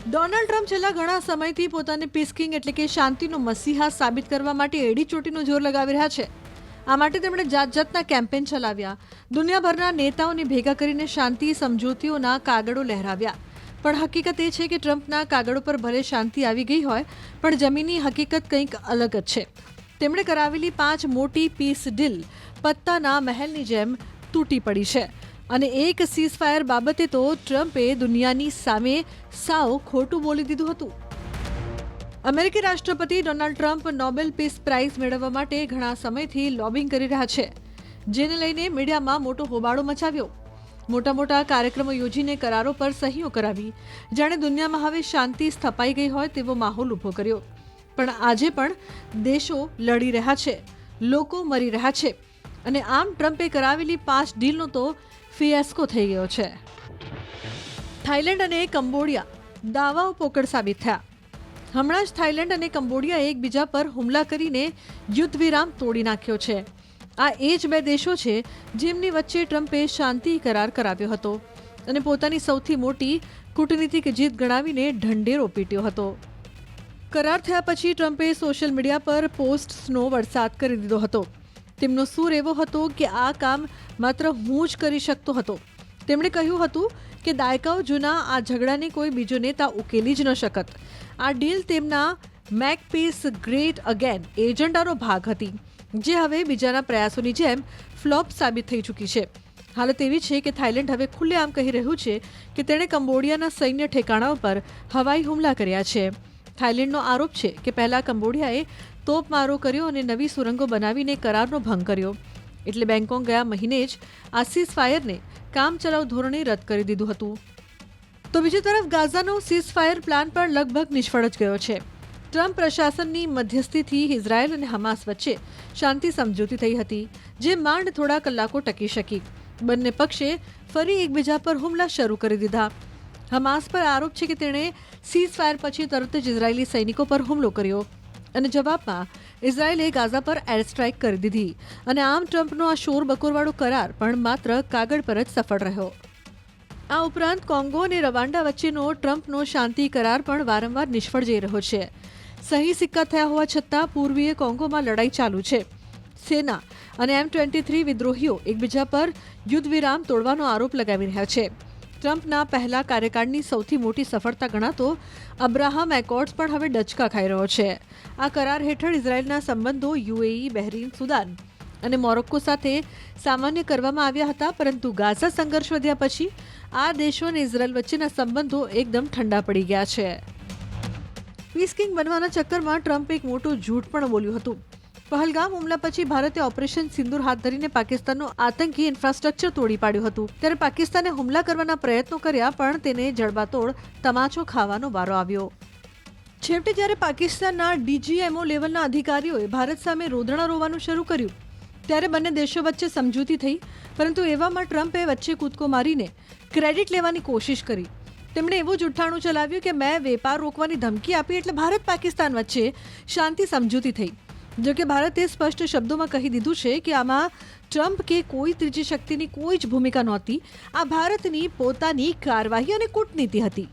Donald Trump છેલ્લા ઘણા સમયથી પોતાને પીસકિંગ એટલે કે શાંતિનો મસીહા સાબિત કરવા માટે એડી ચોટીનું જોર લગાવી રહ્યા છે. આ માટે તેમણે જાતના કેમ્પેન ચલાવ્યા, દુનિયાભરના નેતાઓને ભેગા કરીને શાંતિ સમજૂતીઓના કાગળો લહેરાવ્યા. પણ હકીકત એ છે કે ટ્રમ્પના કાગળો પર ભલે શાંતિ આવી ગઈ હોય, પણ જમીની હકીકત કંઈક અલગ જ છે. તેમણે કરાવેલી 5 મોટી પીસ ડીલ પત્તાના મહેલની જેમ તૂટી પડી છે. અને એક સીઝફાયર બાબતે તો ટ્રમ્પે દુનિયાની સામે સાવ ખોટું બોલી દીધું હતું. અમેરિકી રાષ્ટ્રપતિ Donald Trump Nobel peace prize મેળવવા માટે ઘણા સમયથી લોબિંગ કરી રહ્યા છે, જેને લઈને મીડિયામાં મોટો હોબાળો મચાવ્યો. મોટા કાર્યક્રમો યોજીને કરારો પર સહીઓ કરાવી, જાણે દુનિયામાં હવે શાંતિ સ્થપાઈ ગઈ હોય તેવો માહોલ ઊભો કર્યો. પણ આજે પણ દેશો લડી રહ્યા છે, લોકો મરી રહ્યા છે, અને આમ ટ્રમ્પે કરાવેલી 5 ડીલનો તો ફિયાસ્કો થઈ ગયો છે. થાઈલેન્ડ અને કંબોડિયા દાવાઓ પોકળ સાબિત થયા. હમણાં જ થાઈલેન્ડ અને કંબોડિયાએ એકબીજા પર હુમલા કરીને યુદ્ધ વિરામ તોડી નાખ્યો છે. આ એ જ 2 દેશો છે જેમની વચ્ચે ટ્રમ્પે શાંતિ કરાર કરાવ્યો હતો અને પોતાની સૌથી મોટી કૂટનીતિક જીત ગણાવીને ઢંઢેરો પીટ્યો હતો. કરાર થયા પછી ટ્રમ્પે સોશિયલ મીડિયા પર પોસ્ટ્સનો વરસાદ કરી દીધો હતો. તેમનો સૂર એવો હતો કે આ કામ માત્ર હું જ કરી શકતો હતો. તેમણે કહ્યું હતું કે દાયકાઓ જૂના આ ઝઘડાને કોઈ બીજો નેતા ઉકેલી જ ન શકત. આ ડીલ તેમના મેક પીસ ગ્રેટ અગેન એજન્ડાનો ભાગ હતી, જે હવે બીજાના પ્રયાસોની જેમ ફ્લોપ સાબિત થઈ ચૂકી છે. હાલત એવી છે કે થાઈલેન્ડ હવે ખુલ્લેઆમ કહી રહ્યું છે કે તેણે કંબોડિયાના સૈન્ય ઠેકાણાઓ પર હવાઈ હુમલા કર્યા છે. થાઈલેન્ડનો આરોપ છે કે પહેલા કંબોડિયાએ તોપમારો કર્યો અને નવી સુરંગો બનાવીને કરારનો ભંગ કર્યો. એટલે બેંકોક ગયા મહિને જ આ સીઝફાયરને કામચલાઉ ધોરણે રદ કરી દીધું હતું. તો બીજી તરફ ગાઝાનો સીઝફાયર પ્લાન પણ લગભગ નિષ્ફળ જ ગયો છે. ટ્રમ્પ પ્રશાસનની મધ્યસ્થીથી ઇઝરાયલ અને હમાસ વચ્ચે શાંતિ સમજૂતી થઈ હતી, જે માંડ થોડા કલાકો ટકી શકી. બંને પક્ષે ફરી એકબીજા પર હુમલા શરૂ કરી દીધા. હમાસ પર આરોપ છે કે તેણે સીઝફાયર પછી તરત જ ઇઝરાયેલી સૈનિકો પર હુમલો કર્યો અને જવાબમાં ઇઝરાયેલે ગાઝા પર એર સ્ટ્રાઇક કરી દીધી. અને આમ ટ્રમ્પનો આ શોરબકોરવાળો કરાર પણ માત્ર કાગળ પર જ સફળ રહ્યો. આ ઉપરાંત કોંગો અને રવાંડા વચ્ચેનો ટ્રમ્પનો શાંતિ કરાર પણ વારંવાર નિષ્ફળ જઈ રહ્યો છે. સહી સિક્કા થયા હોવા છતાં પૂર્વીય કોંગોમાં લડાઈ ચાલુ છે. સેના અને M23 વિદ્રોહીઓ એકબીજા પર યુદ્ધ વિરામ તોડવાનો આરોપ લગાવી રહ્યા છે. ટ્રમ્પના પહેલા કાર્યકાળની સૌથી મોટી સફળતા ગણાતો અબ્રાહમ એકોર્ડ્સ પણ હવે ડચકા ખાઈ રહ્યો છે. આ કરાર હેઠળ ઇઝરાયેલના સંબંધો UAE, બહેરીન, સુદાન અને મોરોક્કો સાથે સામાન્ય કરવામાં આવ્યા હતા, પરંતુ ગાઝા સંઘર્ષ વધ્યા પછી આ દેશો અને ઇઝરાયેલ વચ્ચેના સંબંધો એકદમ ઠંડા પડી ગયા છે. પીસકિંગ બનવાના ચક્કરમાં ટ્રમ્પે એક મોટું જૂઠ પણ બોલ્યું હતું. પહલગામ હુમલા પછી ભારતે ઓપરેશન સિંદૂર હાથ ધરીને પાકિસ્તાનનું આતંકી ઇન્ફ્રાસ્ટ્રક્ચર તોડી પાડ્યું હતું. ત્યારે પાકિસ્તાને હુમલા કરવાના પ્રયત્નો કર્યા, પણ તેને જડબાતોડ તમાચો ખાવાનો વારો આવ્યો. છેવટે જ્યારે પાકિસ્તાનના DGMO લેવલના અધિકારીઓએ ભારત સામે રોદણા રોવાનું શરૂ કર્યું, ત્યારે બંને દેશો વચ્ચે સમજૂતી થઈ. પરંતુ એવામાં ટ્રમ્પે વચ્ચે કૂદકો મારીને ક્રેડિટ લેવાની કોશિશ કરી. તેમણે એવું જુઠ્ઠાણું ચલાવ્યું કે મેં વેપાર રોકવાની ધમકી આપી એટલે ભારત પાકિસ્તાન વચ્ચે શાંતિ સમજૂતી થઈ. જો કે ભારતે સ્પષ્ટ શબ્દોમાં કહી દીધું છે કે આમાં ટ્રમ્પ કે કોઈ ત્રીજી શક્તિની કોઈ જ ભૂમિકા નહોતી. આ ભારતની પોતાની કાર્યવાહી અને કૂટનીતિ હતી.